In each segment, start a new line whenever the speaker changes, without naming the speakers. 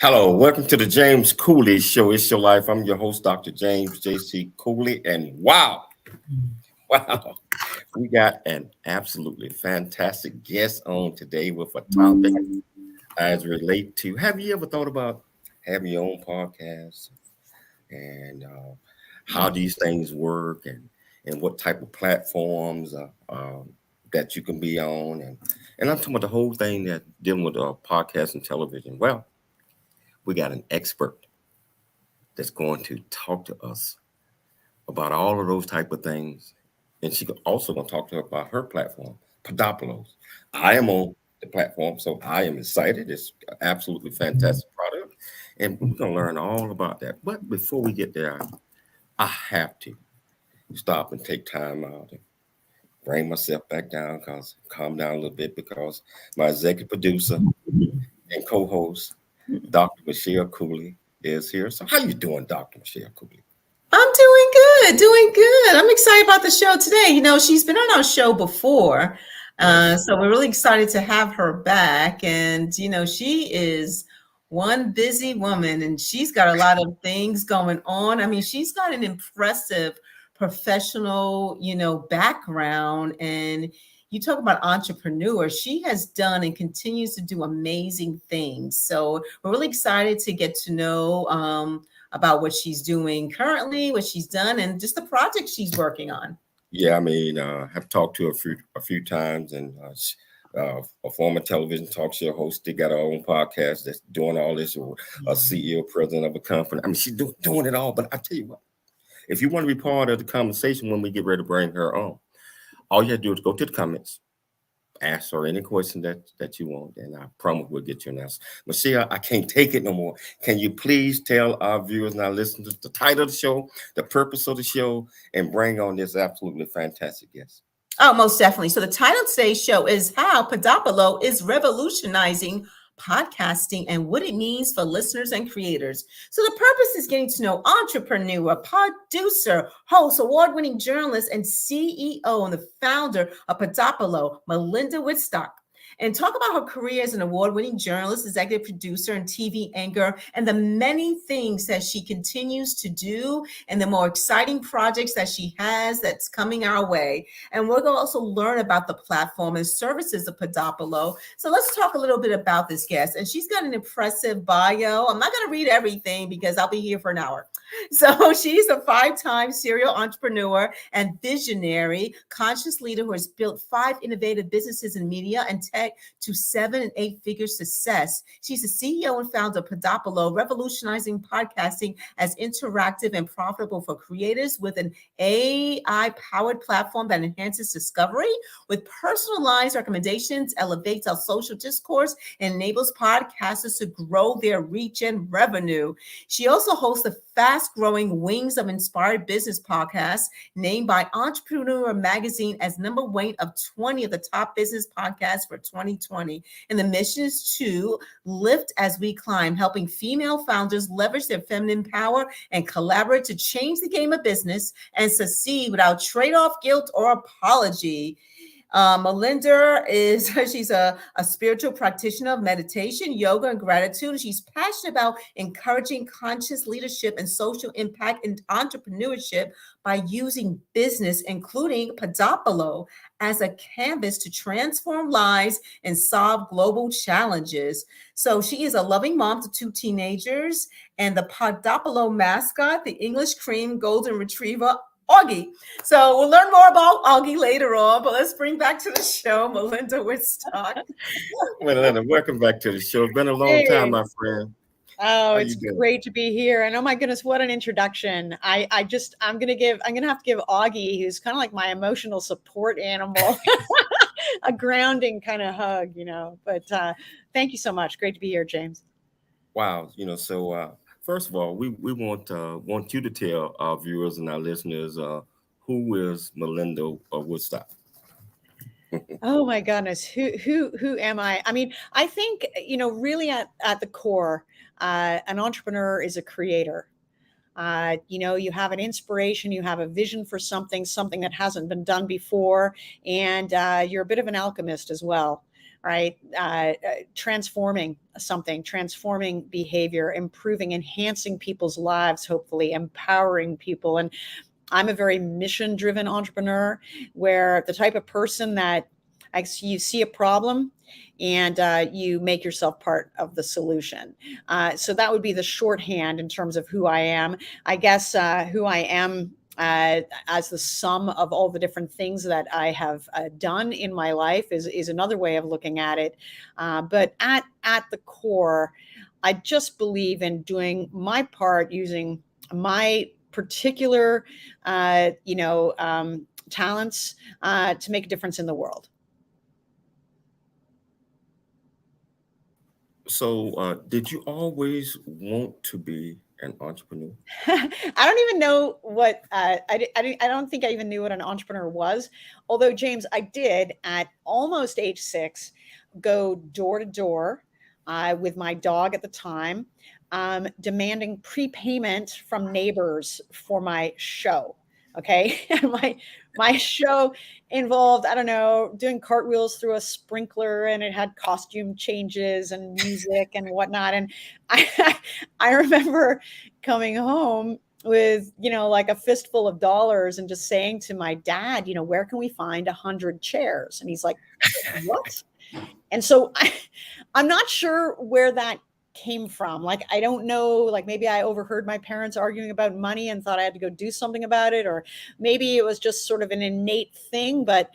Hello, welcome to the James Cooley Show. It's your life. I'm your host, Dr. James J.C. Cooley. And wow, we got an absolutely fantastic guest on today with a topic as relate to. Have you ever thought about having your own podcast and how these things work and what type of platforms that you can be on? And I'm talking about the whole thing that dealing with podcast and television. Well, we got an expert that's going to talk to us about all of those type of things. And she also going to talk to her about her platform, Podopolos. I am on the platform, so I am excited. It's an absolutely fantastic product. And we're going to learn all about that. But before we get there, I have to stop and take time out and bring myself back down, calm down a little bit, because my executive producer and co-host, Dr. Michelle Cooley, is here. So how you doing, Dr. Michelle Cooley?
I'm doing good. I'm excited about the show today. She's been on our show before. So we're really excited to have her back. And, she is one busy woman and she's got a lot of things going on. I mean, she's got an impressive professional, background. And you talk about entrepreneur, she has done and continues to do amazing things. So we're really excited to get to know about what she's doing currently, what she's done, and just the project she's working on.
Yeah, I mean, I've talked to her a few times, and a former television talk show host. They got her own podcast that's doing all this, or a CEO, president of a company. I mean, she's doing it all. But I tell you what, if you want to be part of the conversation when we get ready to bring her on, all you have to do is go to the comments, ask her any question that you want, and I promise we'll get you an answer. Michelle, I can't take it no more. Can you please tell our viewers and our listeners the title of the show, the purpose of the show, and bring on this absolutely fantastic guest?
Oh, most definitely. So the title of today's show is How Podopolo is Revolutionizing Podcasting and What It Means for Listeners and Creators. So the purpose is getting to know entrepreneur, producer, host, award-winning journalist, and CEO and the founder of Podopolo, Melinda Wittstock, and talk about her career as an award-winning journalist, executive producer, and TV anchor, and the many things that she continues to do and the more exciting projects that she has that's coming our way. And we're going to also learn about the platform and services of Podopolo. So let's talk a little bit about this guest. And she's got an impressive bio. I'm not going to read everything because I'll be here for an hour. So she's a 5-time serial entrepreneur and visionary, conscious leader who has built 5 innovative businesses in media and tech to 7- and 8-figure success. She's the CEO and founder of Podopolo, revolutionizing podcasting as interactive and profitable for creators with an AI-powered platform that enhances discovery with personalized recommendations, elevates our social discourse, and enables podcasters to grow their reach and revenue. She also hosts the fast-growing Wings of Inspired Business podcast, named by Entrepreneur Magazine as number 1 of 20 of the top business podcasts for 2020. And the mission is to lift as we climb, helping female founders leverage their feminine power and collaborate to change the game of business and succeed without trade-off, guilt, or apology. Melinda she's a spiritual practitioner of meditation, yoga, and gratitude. She's passionate about encouraging conscious leadership and social impact in entrepreneurship by using business, including Podopolo, as a canvas to transform lives and solve global challenges. So she is a loving mom to 2 teenagers and the Podopolo mascot, the English cream golden retriever, Augie. So we'll learn more about Augie later on, but let's bring back to the show Melinda Whitstock.
Melinda, welcome back to the show. It's been a long time, my friend.
Oh, it's great to be here. And oh my goodness, what an introduction. I'm gonna have to give Augie, who's kind of like my emotional support animal, a grounding kind of hug, But thank you so much. Great to be here, James.
Wow, so first of all, we want you to tell our viewers and our listeners who is Melinda Woodstock.
Oh my goodness, who am I? I mean, I think really at the core, an entrepreneur is a creator. You have an inspiration, you have a vision for something that hasn't been done before, and you're a bit of an alchemist as well. right? Transforming something, transforming behavior, improving, enhancing people's lives, hopefully empowering people. And I'm a very mission-driven entrepreneur, where the type of person that you see a problem and you make yourself part of the solution. So that would be the shorthand in terms of who I am. I guess who I am as the sum of all the different things that I have done in my life is another way of looking at it. But at the core, I just believe in doing my part using my particular, talents to make a difference in the world.
So, did you always want to be an entrepreneur?
I don't even know what I don't think I even knew what an entrepreneur was. Although, James, I did at almost age 6 go door to door with my dog at the time, demanding prepayment from neighbors for my show. Okay, and my show involved, I don't know, doing cartwheels through a sprinkler, and it had costume changes and music and whatnot. And I I remember coming home with, like a fistful of dollars and just saying to my dad, where can we find 100 chairs? And he's like, what? And so I'm not sure where that came from. Like, I don't know, like maybe I overheard my parents arguing about money and thought I had to go do something about it, or maybe it was just sort of an innate thing, but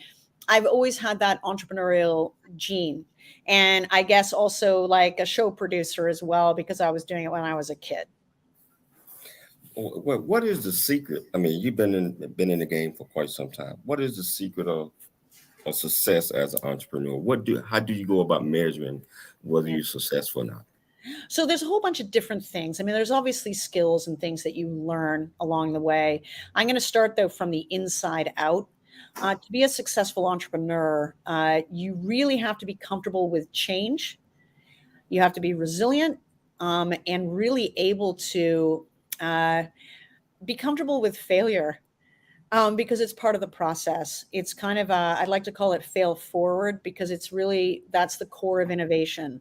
I've always had that entrepreneurial gene. And I guess also like a show producer as well, because I was doing it when I was a kid.
Well, what is the secret? I mean, you've been in the game for quite some time. What is the secret of success as an entrepreneur? How do you go about measuring whether you're successful or not?
So there's a whole bunch of different things. I mean, there's obviously skills and things that you learn along the way. I'm going to start though from the inside out. To be a successful entrepreneur, you really have to be comfortable with change. You have to be resilient, and really able to be comfortable with failure, because it's part of the process. It's kind of, I'd like to call it fail forward, because that's the core of innovation.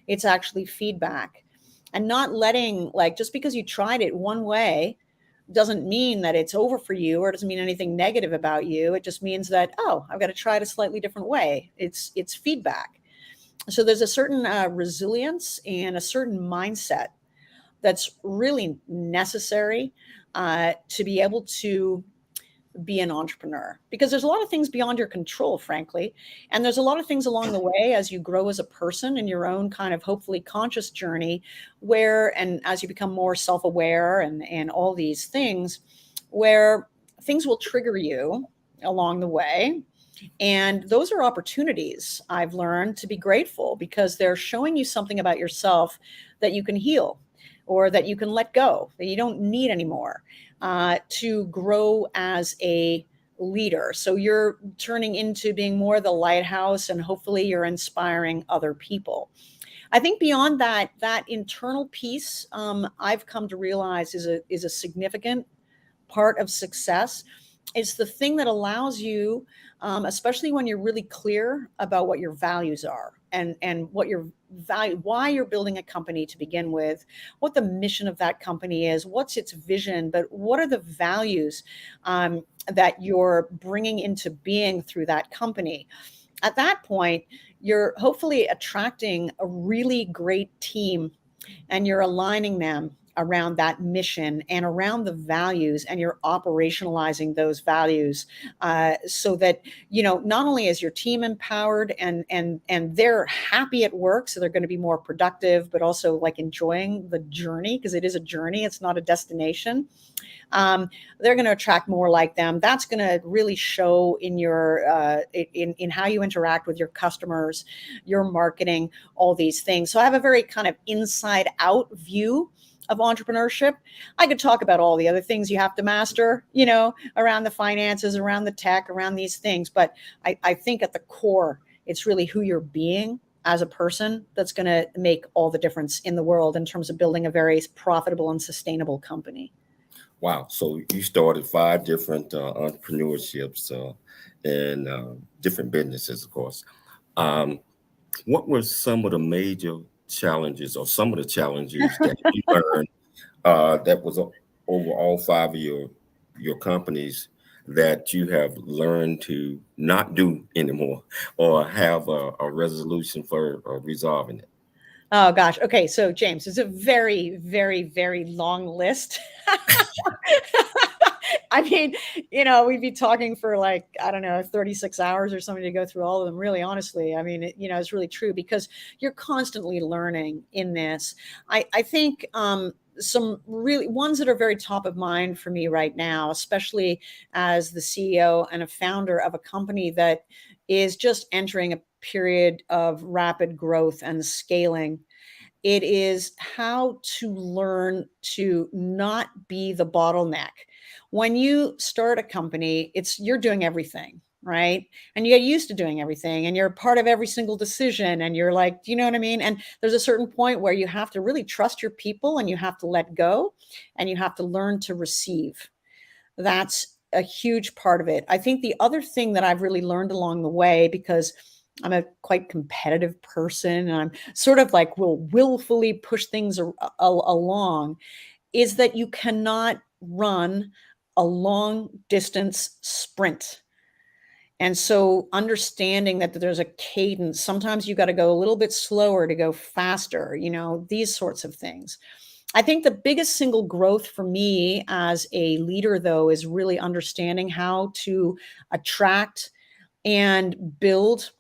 It's actually feedback, and not letting, like, just because you tried it one way doesn't mean that it's over for you, or doesn't mean anything negative about you. It just means that, oh, I've got to try it a slightly different way. It's feedback. So there's a certain resilience and a certain mindset that's really necessary to be able to be an entrepreneur, because there's a lot of things beyond your control, frankly. And there's a lot of things along the way as you grow as a person in your own kind of hopefully conscious journey, and as you become more self-aware and all these things, where things will trigger you along the way. And those are opportunities, I've learned, to be grateful, because they're showing you something about yourself that you can heal, or that you can let go, that you don't need anymore, to grow as a leader. So you're turning into being more the lighthouse, and hopefully you're inspiring other people. I think beyond that internal piece, I've come to realize is a significant part of success. It's the thing that allows you, especially when you're really clear about what your values are, and what your value, why you're building a company to begin with, what the mission of that company is, what's its vision, but what are the values that you're bringing into being through that company. At that point, you're hopefully attracting a really great team, and you're aligning them around that mission and around the values, and you're operationalizing those values, so that, not only is your team empowered and they're happy at work, so they're going to be more productive, but also like enjoying the journey, because it is a journey, it's not a destination. They're going to attract more like them. That's going to really show in your in how you interact with your customers, your marketing, all these things. So I have a very kind of inside out view of entrepreneurship. I could talk about all the other things you have to master, around the finances, around the tech, around these things. But I think at the core, it's really who you're being as a person that's going to make all the difference in the world in terms of building a very profitable and sustainable company.
Wow. So you started 5 different entrepreneurships and different businesses, of course. What were some of the major challenges or some of the challenges that you learned that was over all 5 of your companies that you have learned to not do anymore or have a resolution for resolving it?
Oh gosh. Okay. So James, it's a very, very, very long list. I mean, we'd be talking for like, I don't know, 36 hours or something to go through all of them. Really, honestly, I mean, it's really true because you're constantly learning in this. I think some really ones that are very top of mind for me right now, especially as the CEO and a founder of a company that is just entering a period of rapid growth and scaling. It is how to learn to not be the bottleneck. When you start a company, you're doing everything, right? And you get used to doing everything and you're part of every single decision and you're like, do you know what I mean? And there's a certain point where you have to really trust your people and you have to let go and you have to learn to receive. That's a huge part of it. I think the other thing that I've really learned along the way, because I'm a quite competitive person and I'm sort of like will willfully push things along, is that you cannot run a long distance sprint. And so understanding that there's a cadence, sometimes you got to go a little bit slower to go faster, these sorts of things. I think the biggest single growth for me as a leader, though, is really understanding how to attract and build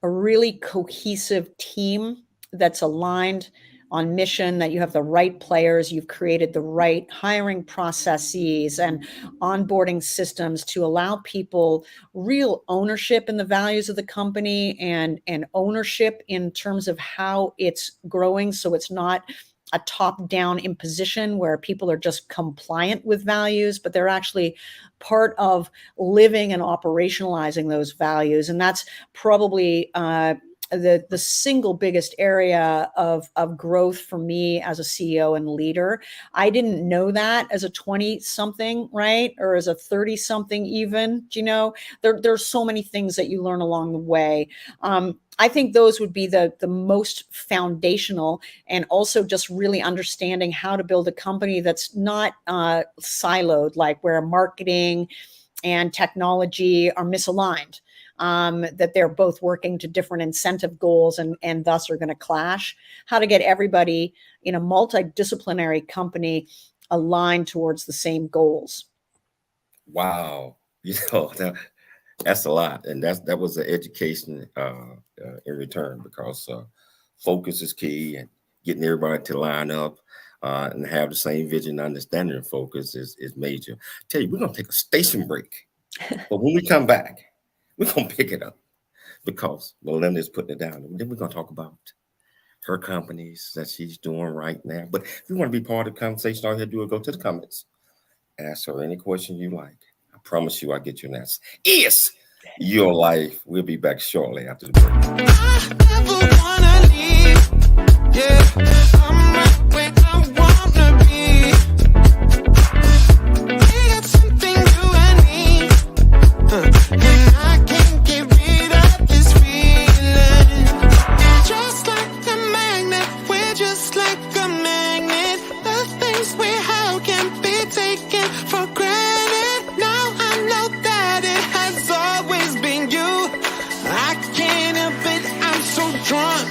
a really cohesive team that's aligned on mission, that you have the right players, you've created the right hiring processes and onboarding systems to allow people real ownership in the values of the company and ownership in terms of how it's growing. So it's not a top-down imposition where people are just compliant with values, but they're actually part of living and operationalizing those values. And that's probably the single biggest area of growth for me as a CEO and leader. I didn't know that as a 20-something, right? Or as a 30-something even, there's so many things that you learn along the way. I think those would be the most foundational, and also just really understanding how to build a company that's not siloed, like where marketing and technology are misaligned, that they're both working to different incentive goals and thus are going to clash. How to get everybody in a multidisciplinary company aligned towards the same goals.
Wow. That's a lot. And that was an education in return, because focus is key, and getting everybody to line up and have the same vision, understanding, and focus is major. Tell you, we're going to take a station break. But when we come back, we're going to pick it up, because Melinda is putting it down. And then we're going to talk about her companies that she's doing right now. But if you want to be part of the conversation, all you have to do is go to the comments. Ask her any question you like. I promise you I'll get you an answer. It's your life. We'll be back shortly after the break.
I never wanna leave. Yeah, I'm right where I wanna be. We got something you and me, and I can't get rid of this feeling. Just like a magnet, we're just like a magnet. The things we have can't be taken for granted. Now I know that it has always been you. I can't help it, I'm so drawn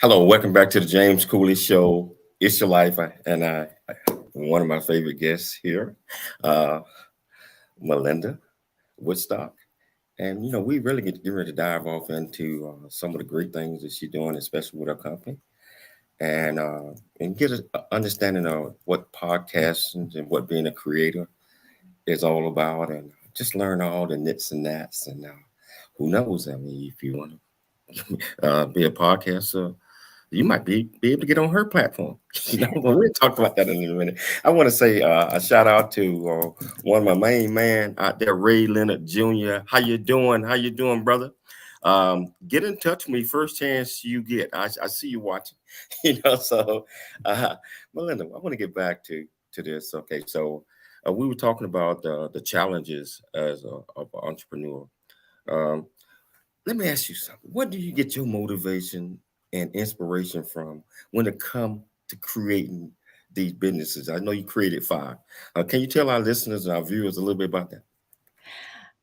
Hello, welcome back to the James Cooley Show. It's your life, and one of my favorite guests here, uh, Melinda Wittstock. And we really get ready to dive off into some of the great things that she's doing, especially with her company, and get an understanding of what podcasting and what being a creator is all about, and just learn all the nits and nats. And who knows? I mean, if you want to be a podcaster, you might be able to get on her platform. But we'll talk about that in a minute. I want to say a shout out to one of my main man out there, Ray Leonard Jr. How you doing? How you doing, brother? Get in touch with me first chance you get. I see you watching. So Melinda, I want to get back to this. Okay, so we were talking about the challenges as of an entrepreneur. Um, Let me ask you something. What do you get your motivation and inspiration from when it comes to creating these businesses? I know you created 5. Can you tell our listeners and our viewers a little bit about that?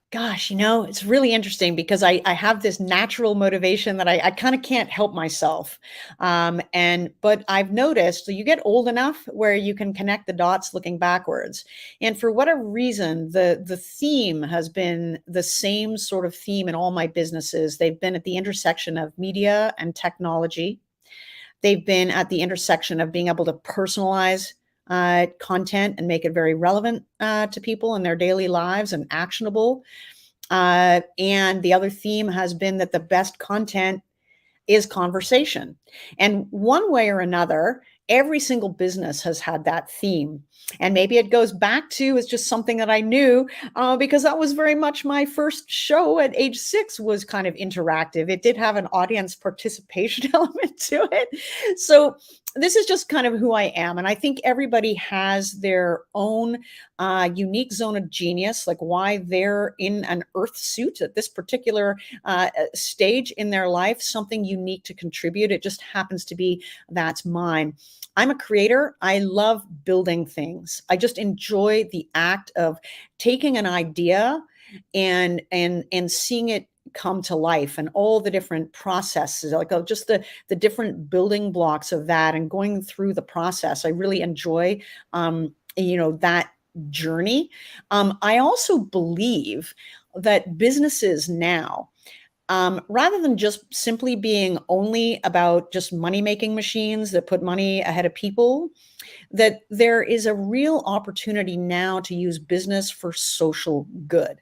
Gosh, it's really interesting because I have this natural motivation that I kind of can't help myself. But I've noticed that you get old enough where you can connect the dots looking backwards. And for whatever reason, the theme has been the same sort of theme in all my businesses. They've been at the intersection of media and technology. They've been at the intersection of being able to personalize content and make it very relevant to people in their daily lives and actionable. And the other theme has been that the best content is conversation. And one way or another, every single business has had that theme. And maybe it goes back to, it's just something that I knew because that was very much my first show at age 6 was kind of interactive. It did have an audience participation element to it. So this is just kind of who I am. And I think everybody has their own unique zone of genius, like why they're in an earth suit at this particular stage in their life, something unique to contribute. It just happens to be that's mine. I'm a creator. I love building things. I just enjoy the act of taking an idea and seeing it come to life and all the different processes, like just the different building blocks of that and going through the process. I really enjoy, that journey. I also believe that businesses now, rather than just simply being only about just money-making machines that put money ahead of people, that there is a real opportunity now to use business for social good.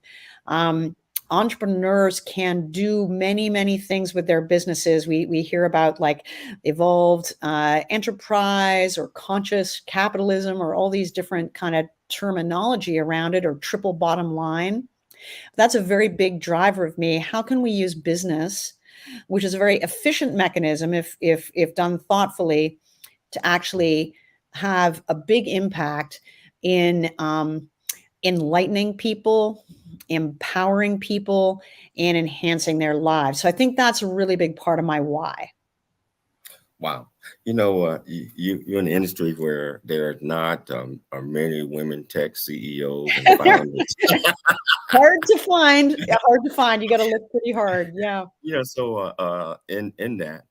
Entrepreneurs can do many, many things with their businesses. We hear about like evolved enterprise or conscious capitalism or all these different kind of terminology around it, or triple bottom line. That's a very big driver of me. How can we use business, which is a very efficient mechanism if done thoughtfully, to actually have a big impact in enlightening people, empowering people, and enhancing their lives. So I think that's a really big part of my why.
Wow. You're in an industry where there are not many women tech CEOs and founders.
Hard to find. You got to look pretty hard. Yeah.
So in that,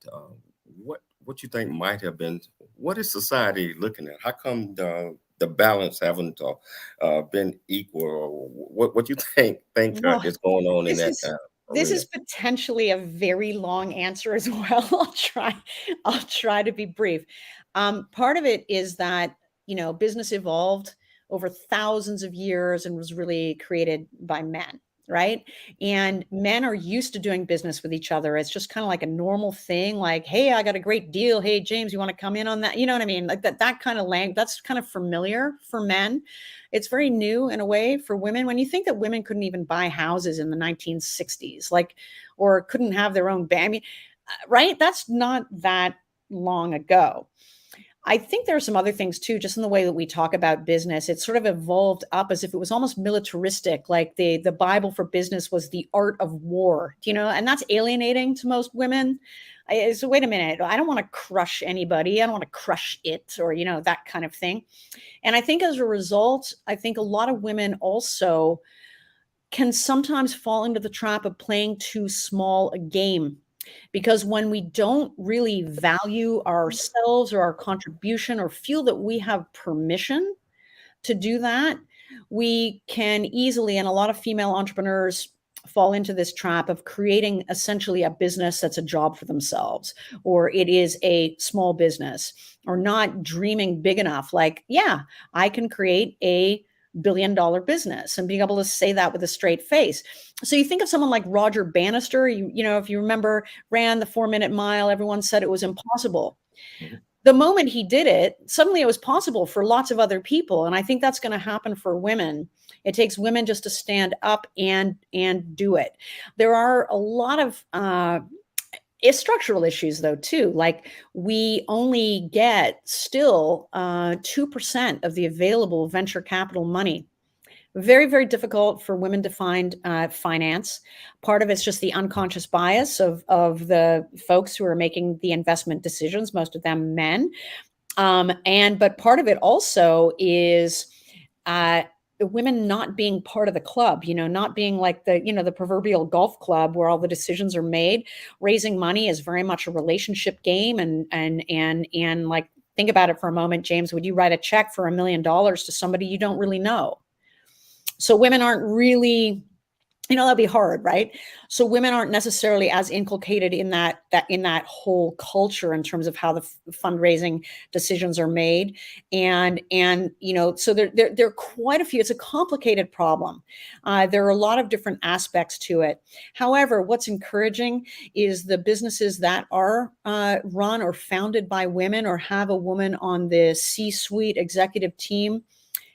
what you think might have been, what is society looking at? How come the balance haven't been equal, or what you think is going on in that?
This is potentially a very long answer as well. I'll try to be brief. Part of it is that, business evolved over thousands of years and was really created by men, right? And men are used to doing business with each other. It's just kind of like a normal thing. Like, hey, I got a great deal. Hey, James, you want to come in on that? You know what I mean? Like that kind of language, that's kind of familiar for men. It's very new in a way for women. When you think that women couldn't even buy houses in the 1960s, or couldn't have their own band, right? That's not that long ago. I think there are some other things too, just in the way that we talk about business. It sort of evolved up as if it was almost militaristic, like the Bible for business was the art of war, and that's alienating to most women. So wait a minute, I don't want to crush anybody. I don't want to crush it, or, that kind of thing. And I think as a result, I think a lot of women also can sometimes fall into the trap of playing too small a game. Because when we don't really value ourselves or our contribution or feel that we have permission to do that, we can easily, and a lot of female entrepreneurs fall into this trap of creating essentially a business that's a job for themselves, or it is a small business, or not dreaming big enough. Like, yeah, I can create a billion-dollar business, and being able to say that with a straight face. So you think of someone like Roger Bannister, you know, if you remember, ran the 4-minute mile, everyone said it was impossible.
Mhm.
The moment he did it, suddenly it was possible for lots of other people. And I think that's going to happen for women. It takes women just to stand up and do it. There are a lot of structural issues though too. Like, we only get still 2% of the available venture capital money. Very, very difficult for women to find finance. Part of it's just the unconscious bias of the folks who are making the investment decisions, most of them men. But part of it also is the women not being part of the club, you know, not being like the, you know, the proverbial golf club where all the decisions are made. Raising money is very much a relationship game. And like, think about it for a moment, James. Would you write a check for $1 million to somebody you don't really know? So women aren't really, you know, that'd be hard, right? So women aren't necessarily as inculcated in that whole culture in terms of how the fundraising decisions are made, and you know, so there are quite a few. It's a complicated problem. There are a lot of different aspects to it. However, what's encouraging is the businesses that are run or founded by women or have a woman on the C-suite executive team,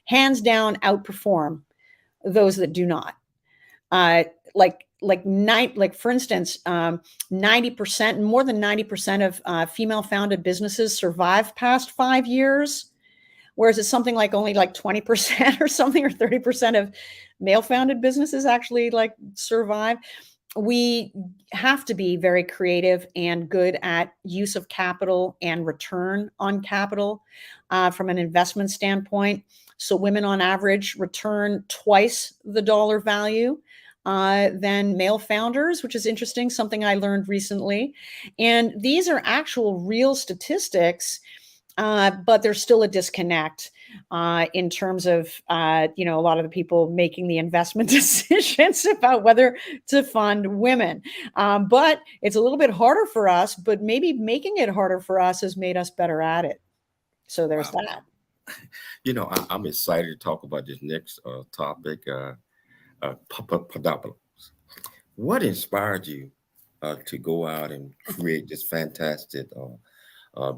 hands down outperform those that do not. Like for instance, 90%, more than 90% of female founded businesses survive past 5 years, whereas it's something like only like 20% or something, or 30% of male founded businesses actually like survive. We have to be very creative and good at use of capital and return on capital from an investment standpoint. So women on average return twice the dollar value than male founders, which is interesting, something I learned recently. And these are actual real statistics, but there's still a disconnect in terms of, you know, a lot of the people making the investment decisions about whether to fund women. But it's a little bit harder for us, but maybe making it harder for us has made us better at it. So there's that.
You know, I'm excited to talk about this next topic, Podopolo. What inspired you to go out and create this fantastic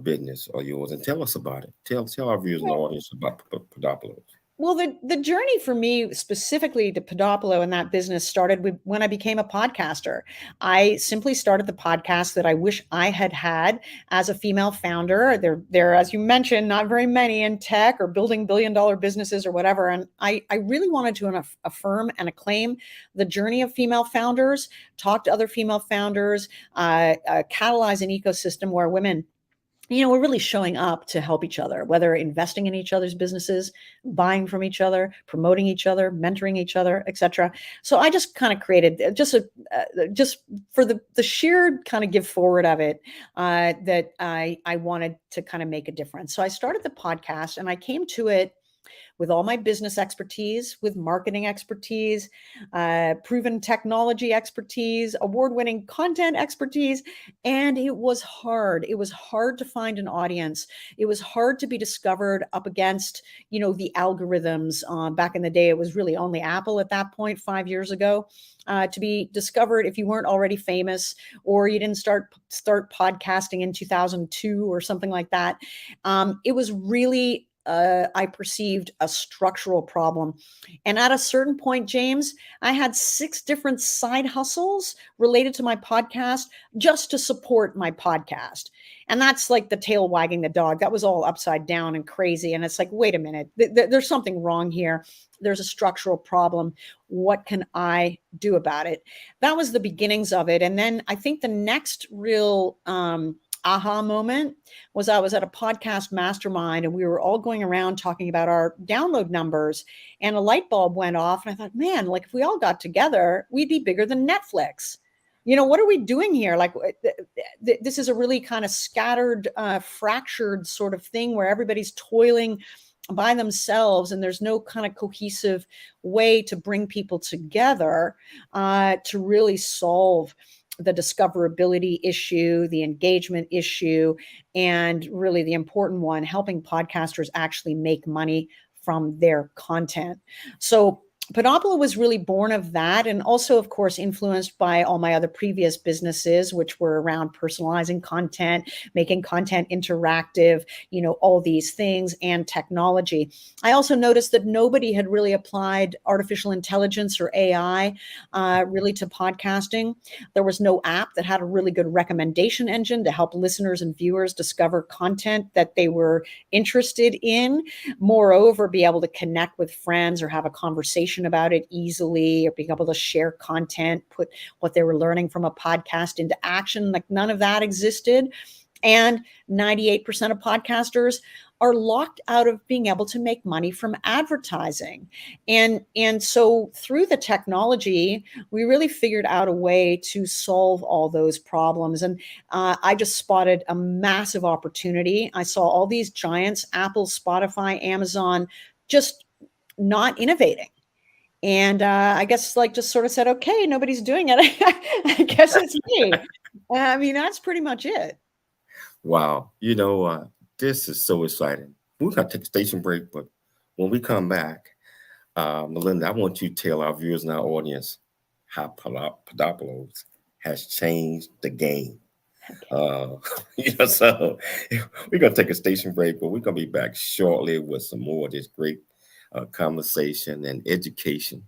business of yours? And tell us about it. Tell our viewers and audience about Podopolo.
Well, the journey for me specifically to Podopolo and that business started when I became a podcaster. I simply started the podcast that I wish I had as a female founder. There, as you mentioned, not very many in tech or building billion-dollar businesses or whatever. And I really wanted to affirm and acclaim the journey of female founders, talk to other female founders, catalyze an ecosystem where women, you know, we're really showing up to help each other, whether investing in each other's businesses, buying from each other, promoting each other, mentoring each other, etc. So I just kind of created just for the sheer kind of give forward of it, that I wanted to kind of make a difference. So I started the podcast, and I came to it with all my business expertise, with marketing expertise, proven technology expertise, award-winning content expertise. And it was hard. It was hard to find an audience. It was hard to be discovered up against, you know, the algorithms. Back in the day, it was really only Apple at that point, 5 years ago, to be discovered if you weren't already famous or you didn't start podcasting in 2002 or something like that. It was really I perceived a structural problem. And at a certain point, James, I had 6 different side hustles related to my podcast just to support my podcast. And that's like the tail wagging the dog. That was all upside down and crazy. And it's like, wait a minute, there's something wrong here. There's a structural problem. What can I do about it? That was the beginnings of it. And then I think the next real aha moment was I was at a podcast mastermind, and we were all going around talking about our download numbers, and a light bulb went off. And I thought, man, like if we all got together, we'd be bigger than Netflix. what are we doing here? Like, this is a really kind of scattered, fractured sort of thing where everybody's toiling by themselves, and there's no kind of cohesive way to bring people together to really solve the discoverability issue, the engagement issue, and really the important one, helping podcasters actually make money from their content. So Podopolo was really born of that, and also, of course, influenced by all my other previous businesses, which were around personalizing content, making content interactive, all these things, and technology. I also noticed that nobody had really applied artificial intelligence or AI really to podcasting. There was no app that had a really good recommendation engine to help listeners and viewers discover content that they were interested in. Moreover, be able to connect with friends or have a conversation about it easily, or being able to share content, put what they were learning from a podcast into action. Like, none of that existed. And 98% of podcasters are locked out of being able to make money from advertising. And so through the technology, we really figured out a way to solve all those problems. And I just spotted a massive opportunity. I saw all these giants, Apple, Spotify, Amazon, just not innovating. And I guess just sort of said, okay, nobody's doing it. I guess it's me. I mean, that's pretty much it.
Wow. This is so exciting. We're going to take a station break, but when we come back, Melinda, I want you to tell our viewers and our audience how Podopolo has changed the game. Okay. So we're going to take a station break, but we're going to be back shortly with some more of this great conversation and education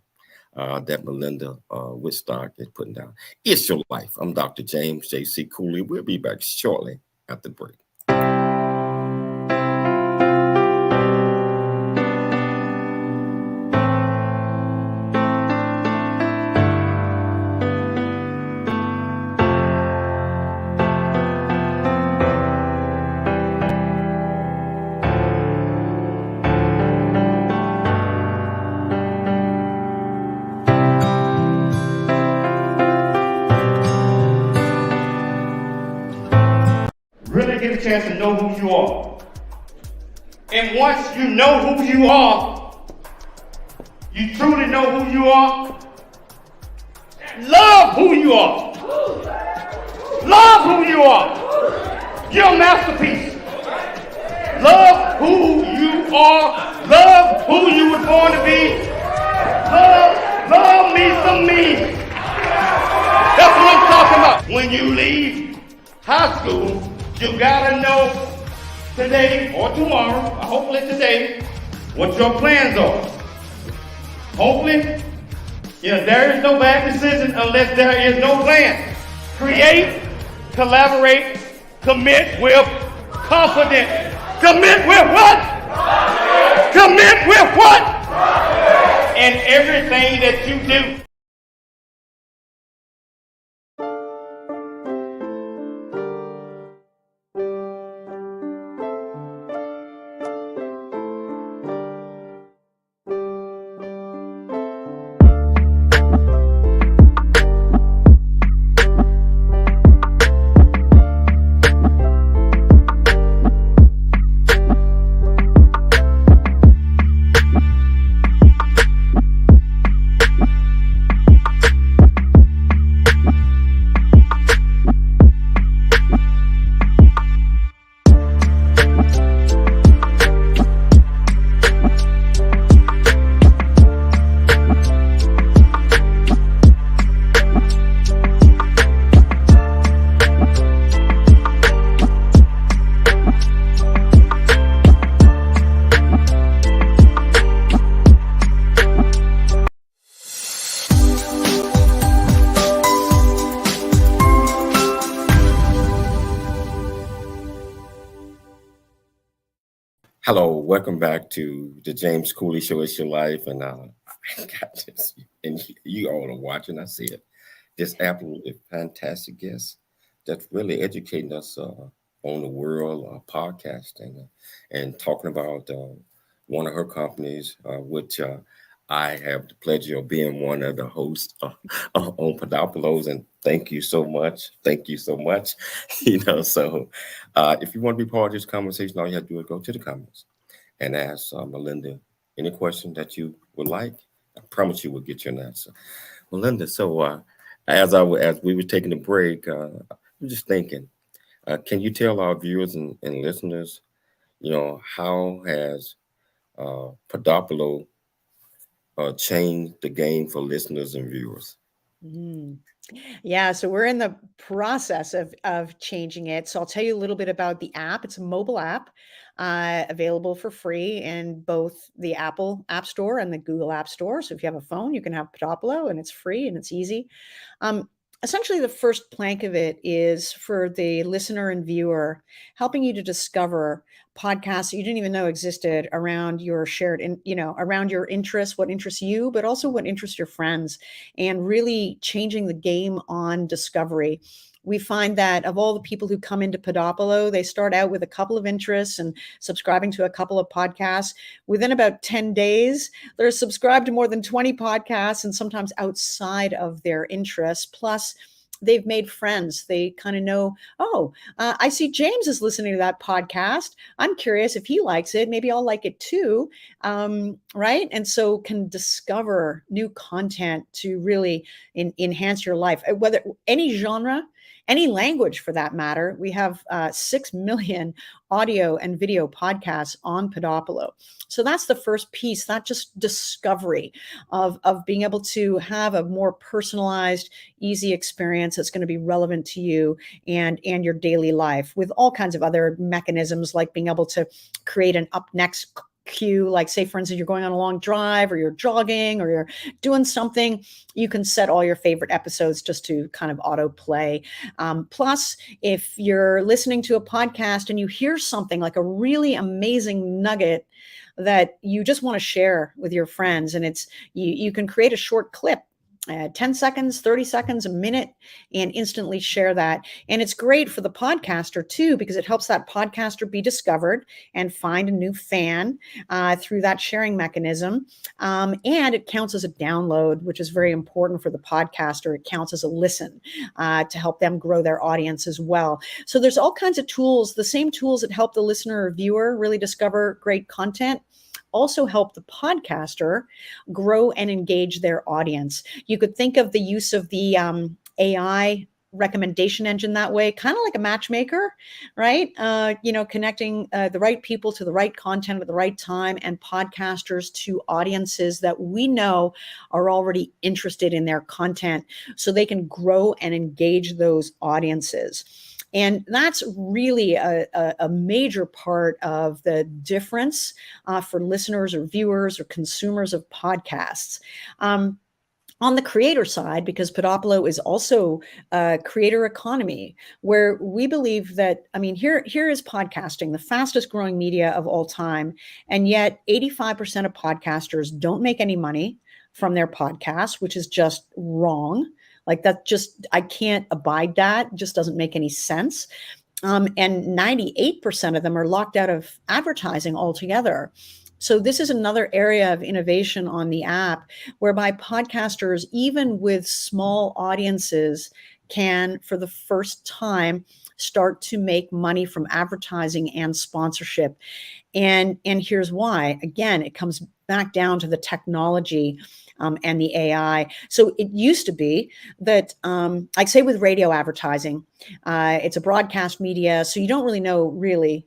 that Melinda Whitstock is putting down. It's your life. I'm Dr. James J.C. Cooley. We'll be back shortly after the break.
Get a chance to know who you are. And once you know who you are, you truly know who you are, love who you are. Love who you are. You're a masterpiece. Love who you are. Love who you were born to be. Love me some me. That's what I'm talking about. When you leave high school, you gotta know today or tomorrow, hopefully today, what your plans are. Hopefully, there is no bad decision unless there is no plan. Create, collaborate, commit with confidence. Commit with what? Commit with what? And everything that you do.
Hello, welcome back to the James Cooley Show. It's your life, and I got this, and you all are watching. I see it. This absolutely fantastic guest that's really educating us on the world of podcasting and talking about one of her companies, which I have the pleasure of being one of the hosts on Podopolo's, and thank you so much. Thank you so much. So if you want to be part of this conversation, all you have to do is go to the comments and ask Melinda any question that you would like. I promise you we'll get you an answer. Melinda, so as we were taking a break, I'm just thinking, can you tell our viewers and listeners, how has Podopolo changed the game for listeners and viewers?
Mm. Yeah, so we're in the process of changing it. So I'll tell you a little bit about the app. It's a mobile app available for free in both the Apple App Store and the Google App Store. So if you have a phone, you can have Podopolo, and it's free and it's easy. Essentially, the first plank of it is for the listener and viewer, helping you to discover podcasts that you didn't even know existed around your around your interests, what interests you, but also what interests your friends, and really changing the game on discovery. We find that of all the people who come into Podopolo, they start out with a couple of interests and subscribing to a couple of podcasts. Within about 10 days, they're subscribed to more than 20 podcasts, and sometimes outside of their interests. Plus, they've made friends. They kind of know, I see James is listening to that podcast. I'm curious if he likes it. Maybe I'll like it too. Right? And so can discover new content to really enhance your life, whether any genre, any language for that matter. We have 6 million audio and video podcasts on Podopolo. So that's the first piece, not just discovery of being able to have a more personalized, easy experience that's going to be relevant to you and your daily life, with all kinds of other mechanisms, like being able to create an up next cue, like say, for instance, you're going on a long drive or you're jogging or you're doing something, you can set all your favorite episodes just to kind of autoplay. Plus, if you're listening to a podcast and you hear something like a really amazing nugget that you just want to share with your friends, and you can create a short clip, 10 seconds, 30 seconds, a minute, and instantly share that. And it's great for the podcaster too, because it helps that podcaster be discovered and find a new fan through that sharing mechanism. And it counts as a download, which is very important for the podcaster. It counts as a listen to help them grow their audience as well. So there's all kinds of tools, the same tools that help the listener or viewer really discover great content, also help the podcaster grow and engage their audience. You could think of the use of the AI recommendation engine that way, kind of like a matchmaker, right? Connecting the right people to the right content at the right time, and podcasters to audiences that we know are already interested in their content, so they can grow and engage those audiences. And that's really a major part of the difference for listeners or viewers or consumers of podcasts. On the creator side, because Podopolo is also a creator economy, where we believe that, here is podcasting, the fastest growing media of all time. And yet 85% of podcasters don't make any money from their podcasts, which is just wrong. Like that, I can't abide that. It just doesn't make any sense. And 98% of them are locked out of advertising altogether. So this is another area of innovation on the app, whereby podcasters, even with small audiences, can, for the first time, start to make money from advertising and sponsorship. And here's why. Again, it comes back down to the technology and the AI. So it used to be that, like say with radio advertising, it's a broadcast media, so you don't really know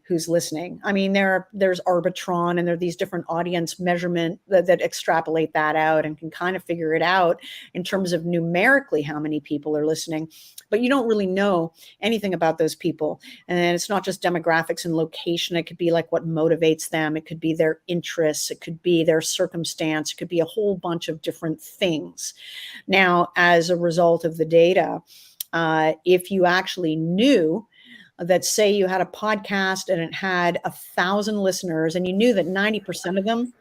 who's listening. There's Arbitron, and there are these different audience measurement that extrapolate that out and can kind of figure it out in terms of numerically how many people are listening. But you don't really know anything about those people. And it's not just demographics and location. It could be like what motivates them. It could be their interests. It could be their circumstance. It could be a whole bunch of different things. Now, as a result of the data, if you actually knew that, say you had a podcast and it had 1,000 listeners, and you knew that 90% of them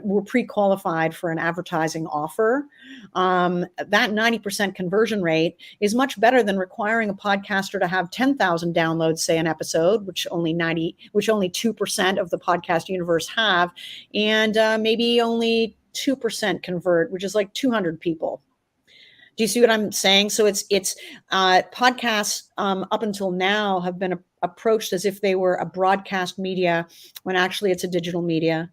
were pre-qualified for an advertising offer, that 90% conversion rate is much better than requiring a podcaster to have 10,000 downloads, say an episode, which only 2% of the podcast universe have, and maybe only 2% convert, which is like 200 people. Do you see what I'm saying? So it's podcasts up until now have been approached as if they were a broadcast media, when actually it's a digital media,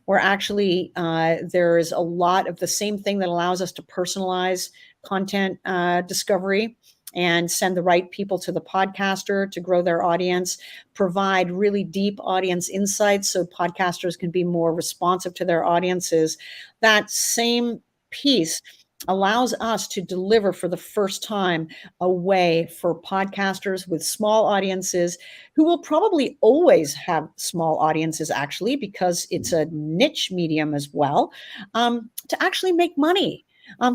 where actually there is a lot of the same thing that allows us to personalize content discovery and send the right people to the podcaster to grow their audience, provide really deep audience insights so podcasters can be more responsive to their audiences. That same piece allows us to deliver for the first time a way for podcasters with small audiences, who will probably always have small audiences actually, because it's a niche medium as well, to actually make money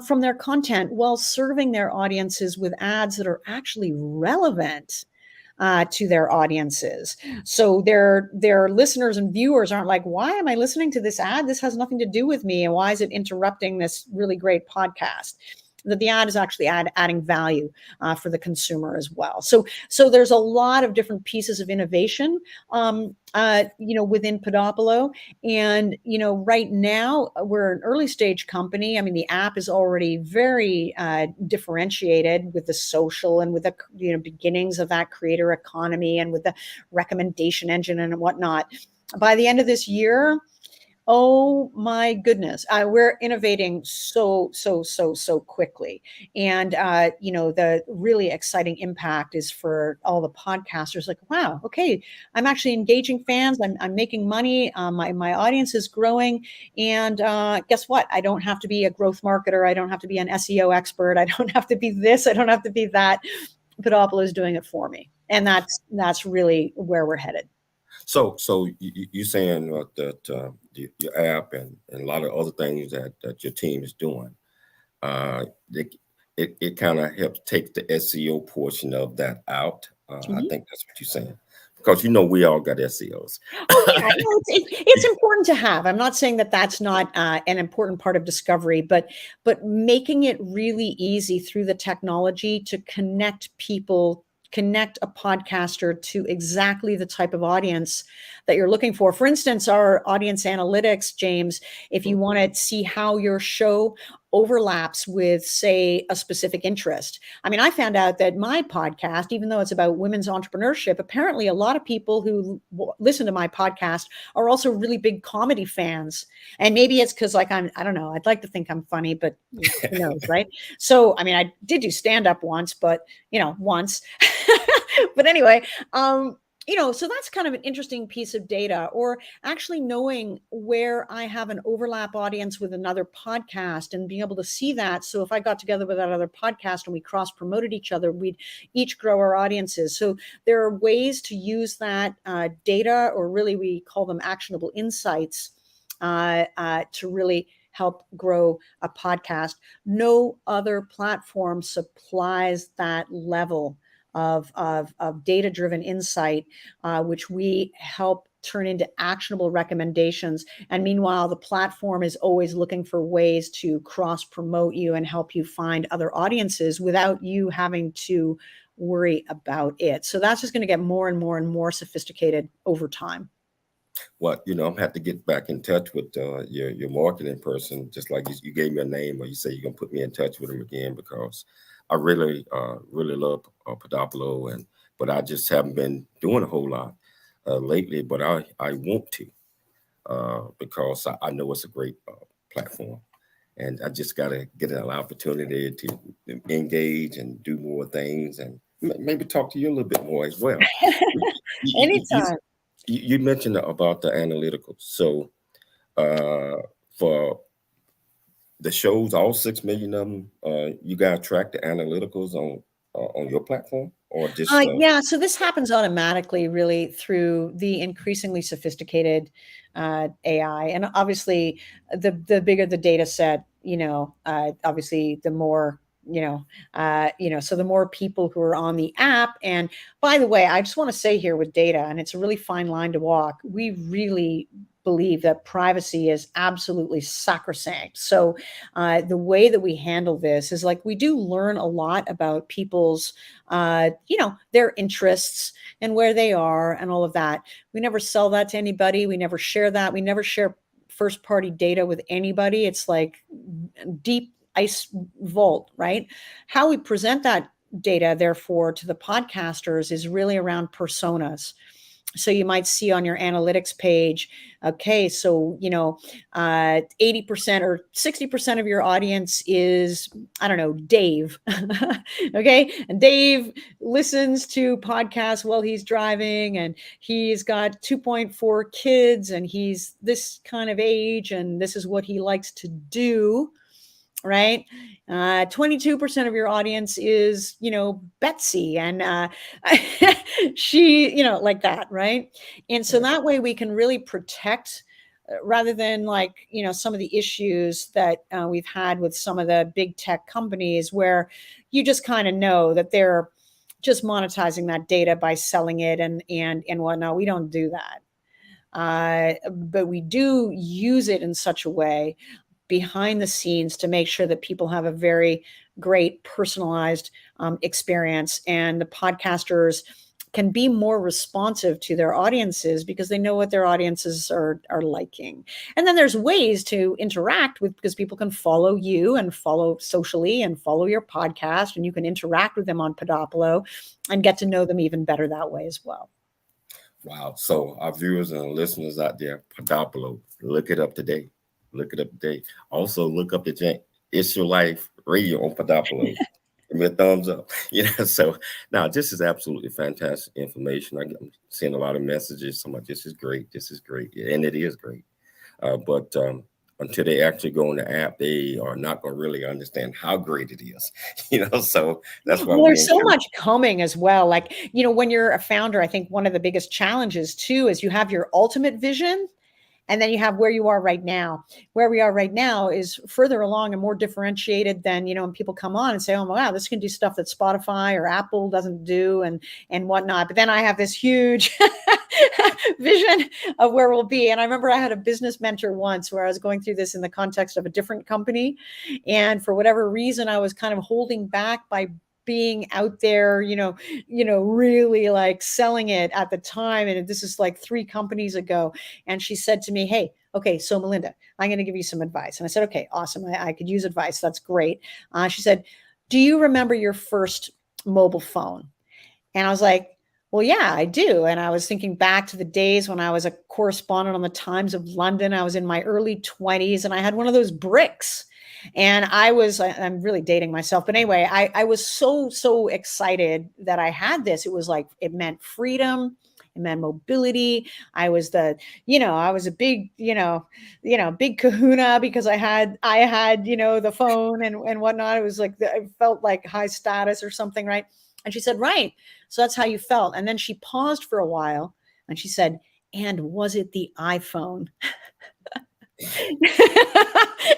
from their content while serving their audiences with ads that are actually relevant to their audiences. So their listeners and viewers aren't like, why am I listening to this ad? This has nothing to do with me. And why is it interrupting this really great podcast? That the ad is actually adding value for the consumer as well. So there's a lot of different pieces of innovation, within Podopolo. And, right now we're an early stage company. I mean, the app is already very differentiated with the social and with the, beginnings of that creator economy and with the recommendation engine and whatnot. By the end of this year, oh my goodness, we're innovating so quickly. And, the really exciting impact is for all the podcasters, like, wow, okay, I'm actually engaging fans. I'm making money. My audience is growing. And guess what? I don't have to be a growth marketer. I don't have to be an SEO expert. I don't have to be this. I don't have to be that. Podopolo is doing it for me. And that's really where we're headed.
So you're saying that your app and a lot of other things that your team is doing, it kind of helps take the SEO portion of that out. I think that's what you're saying, because we all got SEOs.
Oh yeah, no, it's important to have. I'm not saying that that's not an important part of discovery, but making it really easy through the technology to connect a podcaster to exactly the type of audience that you're looking for. For instance, our audience analytics, James, if you want to see how your show overlaps with, say, a specific interest. I mean, I found out that my podcast, even though it's about women's entrepreneurship, apparently a lot of people who listen to my podcast are also really big comedy fans. And maybe it's because, like, I don't know, I'd like to think I'm funny, but who knows, right? So, I mean, I did do stand-up once, but, once. But anyway, so that's kind of an interesting piece of data, or actually knowing where I have an overlap audience with another podcast and being able to see that. So if I got together with that other podcast and we cross promoted each other, we'd each grow our audiences. So there are ways to use that data, or really we call them actionable insights, to really help grow a podcast. No other platform supplies that level of data-driven insight, which we help turn into actionable recommendations. And meanwhile, the platform is always looking for ways to cross-promote you and help you find other audiences without you having to worry about it. So that's just going to get more and more and more sophisticated over time.
Well, I'm gonna have to get back in touch with your marketing person, just like you gave me a name, or you say you're gonna put me in touch with him again, because I really love Podopolo, but I just haven't been doing a whole lot lately. But I want to, because I know it's a great platform, and I just gotta get an opportunity to engage and do more things, and maybe talk to you a little bit more as well.
Anytime.
You mentioned about the analytical. So for the shows, all 6 million of them, you guys track the analyticals on your platform, or just?
Yeah, so this happens automatically, really, through the increasingly sophisticated AI, and obviously, the bigger the data set, obviously, the more. So the more people who are on the app. And by the way, I just want to say here with data, and it's a really fine line to walk, we really believe that privacy is absolutely sacrosanct. So the way that we handle this is, like, we do learn a lot about people's, their interests and where they are and all of that. We never sell that to anybody. We never share that. We never share first party data with anybody. It's like deep ice vault, right? How we present that data, therefore, to the podcasters is really around personas. So you might see on your analytics page, okay, so, 80% or 60% of your audience is, I don't know, Dave. Okay. And Dave listens to podcasts while he's driving, and he's got 2.4 kids, and he's this kind of age, and this is what he likes to do. Right. 22% of your audience is, Betsy, and she, like that. Right. And so that way we can really protect, rather than like, some of the issues that we've had with some of the big tech companies, where you just kind of know that they're just monetizing that data by selling it and whatnot. We don't do that. But we do use it in such a way behind the scenes to make sure that people have a very great personalized experience, and the podcasters can be more responsive to their audiences because they know what their audiences are liking. And then there's ways to interact with, because people can follow you and follow socially and follow your podcast, and you can interact with them on Podopolo and get to know them even better that way as well.
Wow. So our viewers and listeners out there, Podopolo, look it up today. Look it up today. Also, look up the It's Your Life radio on Podopolo. Give me a thumbs up. So now this is absolutely fantastic information. I'm seeing a lot of messages. Some like, this is great. This is great. And it is great. But until they actually go on the app, they are not going to really understand how great it is. So that's why
there's so much coming as well. Like, when you're a founder, I think one of the biggest challenges too is you have your ultimate vision, and then you have where you are right now. Where we are right now is further along and more differentiated than, when people come on and say, oh, wow, this can do stuff that Spotify or Apple doesn't do and whatnot. But then I have this huge vision of where we'll be. And I remember I had a business mentor once where I was going through this in the context of a different company. And for whatever reason, I was kind of holding back by being out there, really like selling it at the time. And this is like 3 companies ago. And she said to me, hey, okay, so Melinda, I'm going to give you some advice. And I said, okay, awesome. I could use advice. That's great. She said, do you remember your first mobile phone? And I was like, well, yeah, I do. And I was thinking back to the days when I was a correspondent on the Times of London. I was in my early 20s, and I had one of those bricks. And I'm really dating myself, but anyway, I was so excited that I had this. It was like, it meant freedom, it meant mobility. I was a big, big kahuna because I had, the phone and whatnot. It was like, I felt like high status or something. Right. And she said, right. So that's how you felt. And then she paused for a while and she said, and was it the iPhone?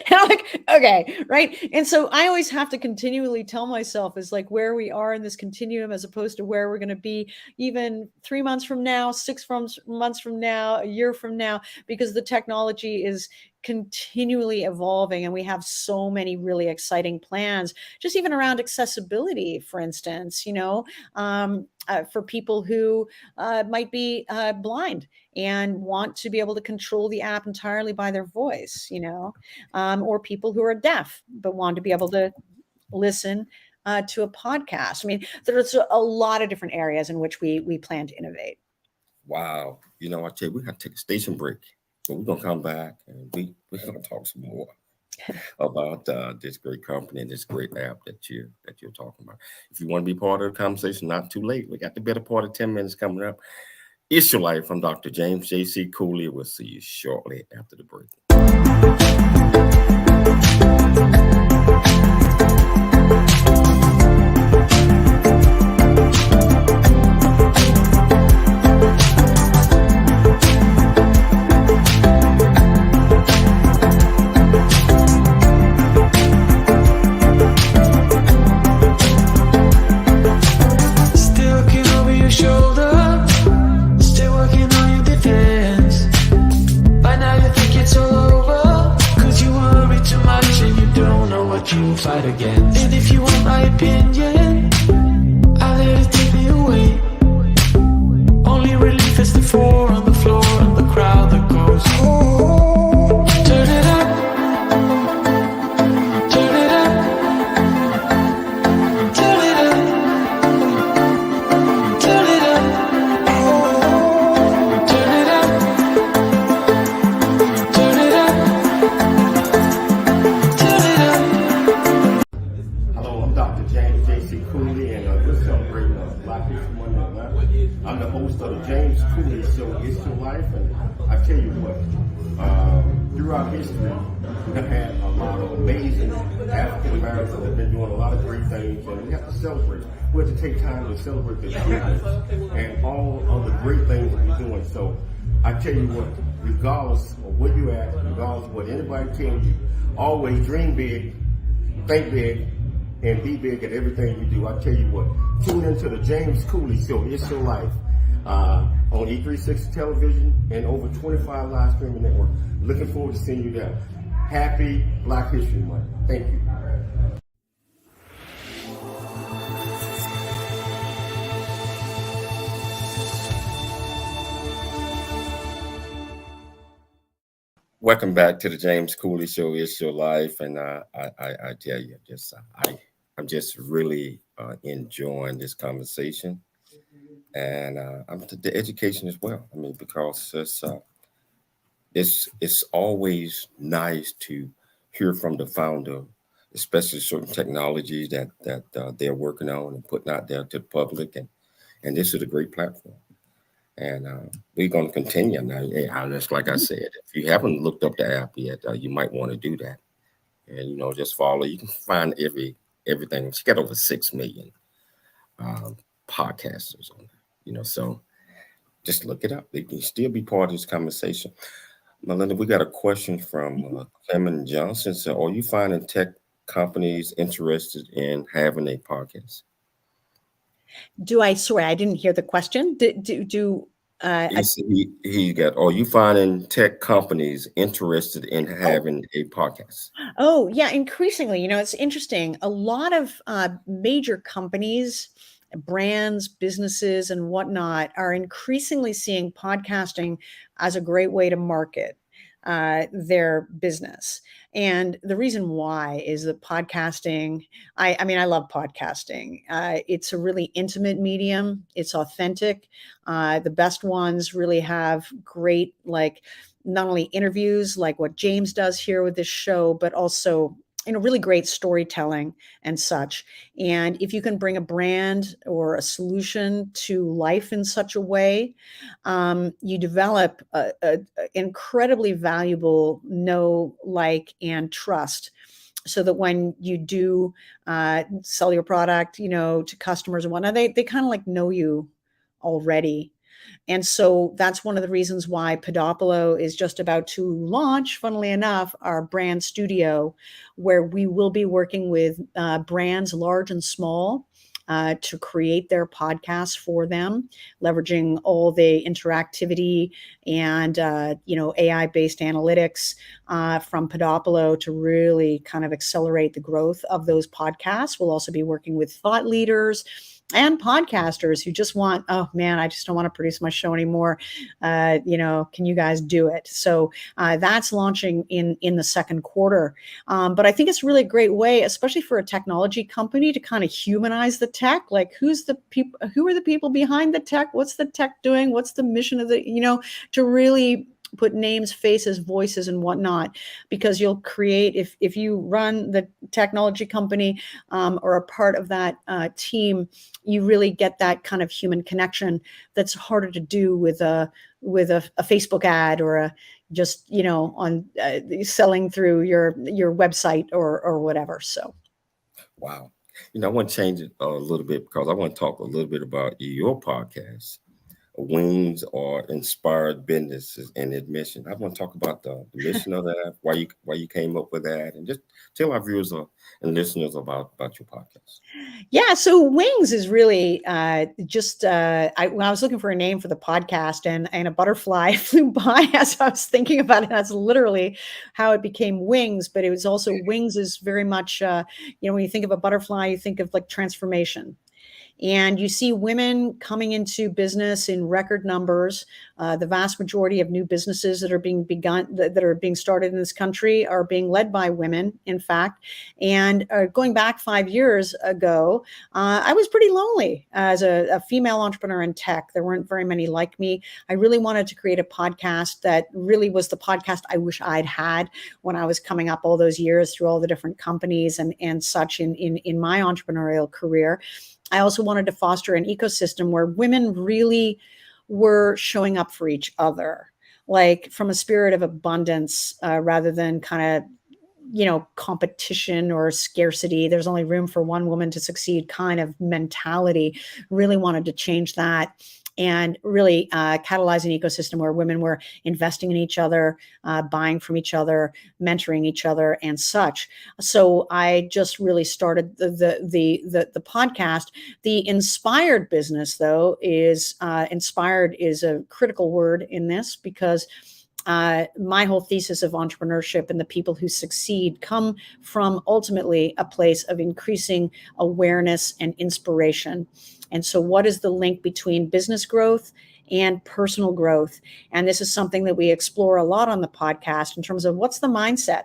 And I'm like, okay, right. And so I always have to continually tell myself is like where we are in this continuum as opposed to where we're going to be even 3 months from now, 6 months from now, a year from now, because the technology is continually evolving and we have so many really exciting plans, just even around accessibility, for instance, for people who might be blind and want to be able to control the app entirely by their voice, or people who are deaf but want to be able to listen to a podcast. I mean, there's a lot of different areas in which we plan to innovate.
Wow. I tell you, we got to take a station break. So we're going to come back and we're going to talk some more about this great company and this great app that you're talking about. If you want to be part of the conversation, not too late. We got the better part of 10 minutes coming up. It's Your Life. I'm Dr. James J.C. Cooley. We'll see you shortly after the break.
Fight against. And if you want my opinion, I'll let it take me away. Only relief is the 4 on the floor and the crowd that goes, oh.
host of the James Cooley Show, It's Your Life. And I tell you what, throughout history, we've had a lot of amazing African Americans that have been doing a lot of great things, and we have to celebrate. We have to take time to celebrate the achievements and all of the great things that we're doing. So I tell you what, regardless of where you're at, regardless of what anybody tells you, always dream big, think big, and be big at everything you do. I tell you what, tune into the James Cooley Show, It's Your Life, on E360 television and over 25 live streaming networks. Looking forward to seeing you there. Happy Black History Month. Thank you. Welcome back to the James Cooley Show. It's Your Life, and I tell you, I'm just really enjoying this conversation, and I'm the education as well. I mean, because it's always nice to hear from the founder, especially certain technologies that they're working on and putting out there to the public, and this is a great platform. And we're going to continue now. Just like I said, if you haven't looked up the app yet, you might want to do that. And, just follow. You can find everything. She got over 6 million podcasters on there, so just look it up. They can still be part of this conversation. Melinda, we got a question from Clement Johnson. So, are you finding tech companies interested in having a podcast?
Sorry, I didn't hear the question.
He got, are you finding tech companies interested in having a podcast?
Oh, yeah, increasingly. It's interesting. A lot of major companies, brands, businesses, and whatnot are increasingly seeing podcasting as a great way to market their business. And the reason why is that podcasting, I mean, I love podcasting. It's a really intimate medium. It's authentic. The best ones really have great, not only interviews like what James does here with this show, but also really great storytelling and such. And if you can bring a brand or a solution to life in such a way, you develop a incredibly valuable know, like, and trust. So that when you do sell your product, to customers and whatnot, they kind of know you already. And so that's one of the reasons why Podopolo is just about to launch, funnily enough, our brand studio, where we will be working with brands large and small to create their podcasts for them, leveraging all the interactivity and, AI-based analytics from Podopolo to really kind of accelerate the growth of those podcasts. We'll also be working with thought leaders and podcasters who just want, oh man, I just don't want to produce my show anymore. Can you guys do it? So that's launching in the second quarter. But I think it's really a great way, especially for a technology company, to kind of humanize the tech. Like, who are the people behind the tech? What's the tech doing? What's the mission of to really put names, faces, voices, and whatnot, because you'll create, if you run the technology company or a part of that team, you really get that kind of human connection that's harder to do with a Facebook ad or just on selling through your website or whatever. So,
wow, I want to change it a little bit because I want to talk a little bit about your podcast, Wings, or Inspired Businesses and Admission. I want to talk about the mission of that, why you came up with that, and just tell our viewers and listeners about your podcast.
Yeah, so Wings is really when I was looking for a name for the podcast, and a butterfly flew by as I was thinking about it. That's literally how it became Wings, but it was also Wings is very much, when you think of a butterfly, you think of transformation. And you see women coming into business in record numbers. The vast majority of new businesses that are being started in this country are being led by women, in fact. And going back 5 years ago, I was pretty lonely as a female entrepreneur in tech. There weren't very many like me. I really wanted to create a podcast that really was the podcast I wish I'd had when I was coming up all those years through all the different companies and such in my entrepreneurial career. I also wanted to foster an ecosystem where women really were showing up for each other, like from a spirit of abundance, rather than kind of, competition or scarcity. There's only room for one woman to succeed kind of mentality. Really wanted to change that and really catalyze an ecosystem where women were investing in each other, buying from each other, mentoring each other, and such. So I just really started the podcast. The inspired business, though, is inspired is a critical word in this, because my whole thesis of entrepreneurship and the people who succeed come from ultimately a place of increasing awareness and inspiration. And so what is the link between business growth and personal growth? And this is something that we explore a lot on the podcast in terms of what's the mindset,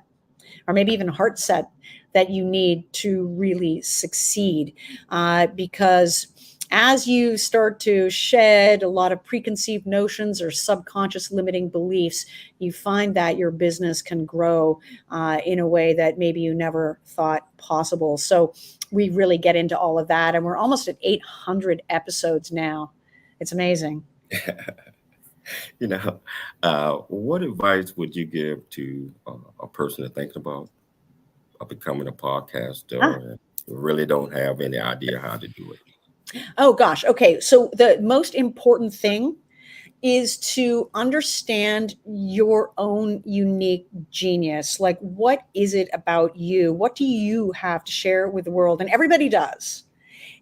or maybe even heart set, that you need to really succeed. Because as you start to shed a lot of preconceived notions or subconscious limiting beliefs, you find that your business can grow in a way that maybe you never thought possible. So we really get into all of that. And we're almost at 800 episodes now. It's amazing.
What advice would you give to a person that thinks about becoming a podcaster and really don't have any idea how to do it?
Oh, gosh. Okay. So the most important thing is to understand your own unique genius. Like, what is it about you? What do you have to share with the world? And everybody does.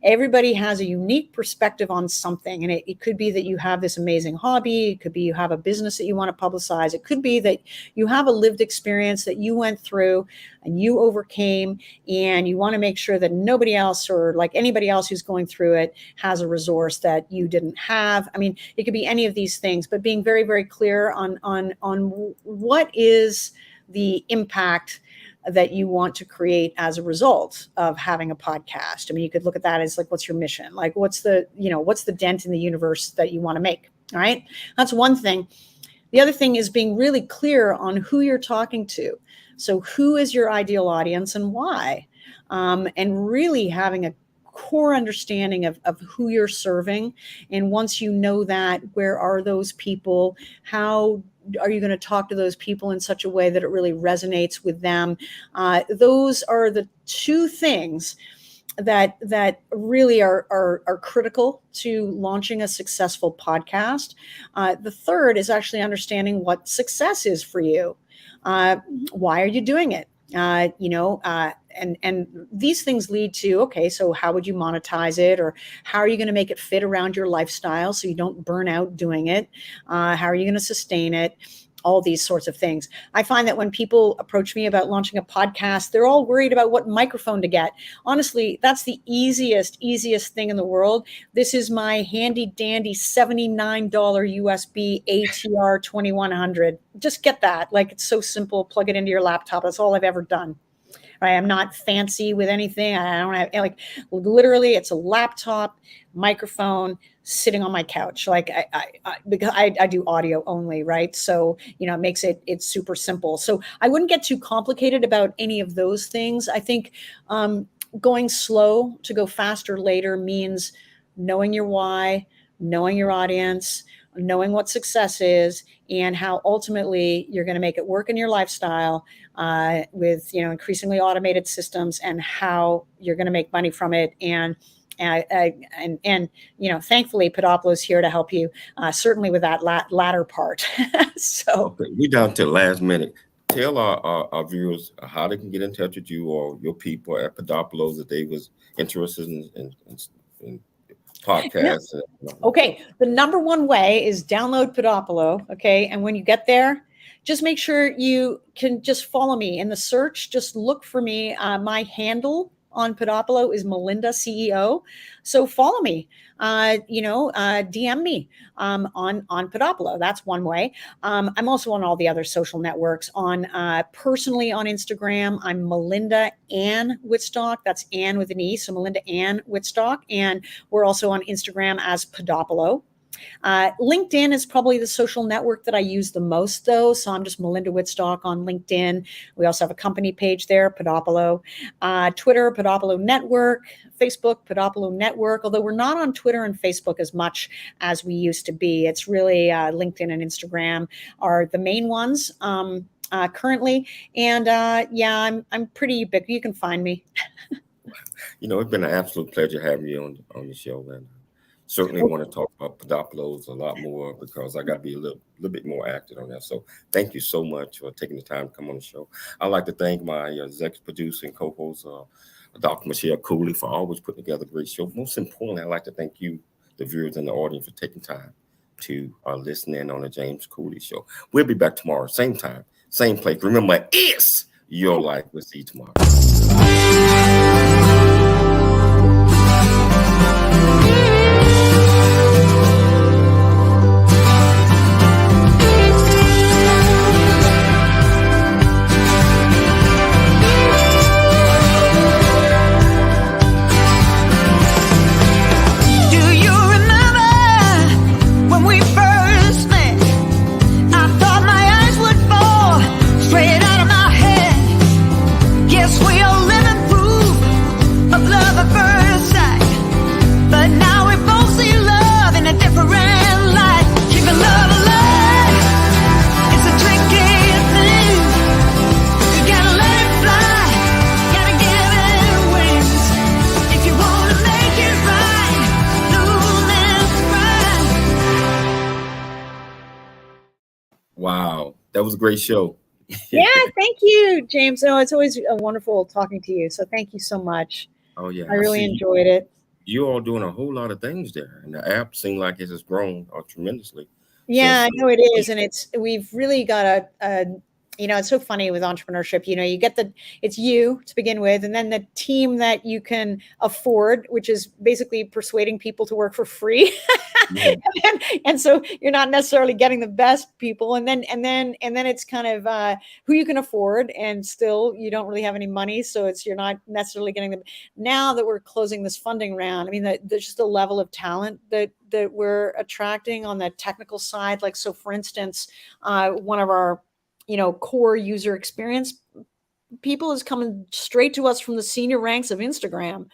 Everybody has a unique perspective on something. And it could be that you have this amazing hobby. It could be you have a business that you want to publicize. It could be that you have a lived experience that you went through and you overcame, and you want to make sure that nobody else, or like anybody else who's going through it, has a resource that you didn't have. I mean, it could be any of these things, but being very, very clear on what is the impact that you want to create as a result of having a podcast. I mean, you could look at that as like, what's your mission? Like, what's the dent in the universe that you want to make? All right. That's one thing. The other thing is being really clear on who you're talking to. So who is your ideal audience and why? And really having a core understanding of who you're serving. And once you know that, where are those people? How are you going to talk to those people in such a way that it really resonates with them? Those are the two things that really are critical to launching a successful podcast. The third is actually understanding what success is for you. Why are you doing it? And these things lead to, okay, so how would you monetize it, or how are you going to make it fit around your lifestyle so you don't burn out doing it? How are you going to sustain it? All these sorts of things. I find that when people approach me about launching a podcast, they're all worried about what microphone to get. Honestly, that's the easiest thing in the world. This is my handy dandy $79 USB ATR 2100. Just get that. Like, it's so simple. Plug it into your laptop. That's all I've ever done. Right? I'm not fancy with anything. I don't have, like, literally it's a laptop, microphone, sitting on my couch. Like, because I do audio only, right? So, it makes it's super simple. So I wouldn't get too complicated about any of those things. I think going slow to go faster later means knowing your why, knowing your audience, knowing what success is, and how ultimately you're going to make it work in your lifestyle with increasingly automated systems, and how you're going to make money from it. And thankfully Podopolo's here to help you, certainly with that latter part. So
okay, we down to the last minute. Tell our viewers how they can get in touch with you or your people at Podopolo that they was interested in podcasts. Yeah.
Okay. The number one way is download Podopolo. Okay. And when you get there, just make sure you can just follow me in the search. Just look for me. My handle on Podopolo is Melinda CEO. So follow me, DM me on Podopolo. That's one way. I'm also on all the other social networks. Personally on Instagram, I'm Melinda Ann Whitstock. That's Ann with an E. So Melinda Ann Whitstock. And we're also on Instagram as Podopolo. LinkedIn is probably the social network that I use the most, though. So I'm just Melinda Wittstock on LinkedIn. We also have a company page there, Podopolo. Twitter, Podopolo Network. Facebook, Podopolo Network. Although we're not on Twitter and Facebook as much as we used to be. It's really LinkedIn and Instagram are the main ones currently. And yeah, I'm pretty ubiquitous. You can find me.
It's been an absolute pleasure having you on the show, and certainly want to talk about Podopolos a lot more because I got to be a little bit more active on that. So thank you so much for taking the time to come on the show. I'd like to thank my executive producer and co-host, Dr. Michelle Cooley, for always putting together a great show. Most importantly, I'd like to thank you, the viewers in the audience, for taking time to listen in on the James Cooley Show. We'll be back tomorrow, same time, same place. Remember, it's your life. We'll see you tomorrow. Wow, that was a great show.
Yeah, thank you, James. No, it's always wonderful talking to you. So thank you so much.
Oh yeah,
I really enjoyed it.
You all doing a whole lot of things there, and the app seemed like it has grown tremendously.
Yeah, I know it is, and we've really got it's so funny with entrepreneurship. You get it's you to begin with, and then the team that you can afford, which is basically persuading people to work for free. Yeah. and so you're not necessarily getting the best people, and then it's kind of who you can afford, and still you don't really have any money, so you're not necessarily getting them. Now that we're closing this funding round, I mean, there's just a level of talent that we're attracting on the technical side. Like, so for instance, one of our core user experience people is coming straight to us from the senior ranks of Instagram.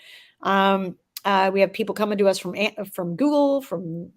We have people coming to us from Google, from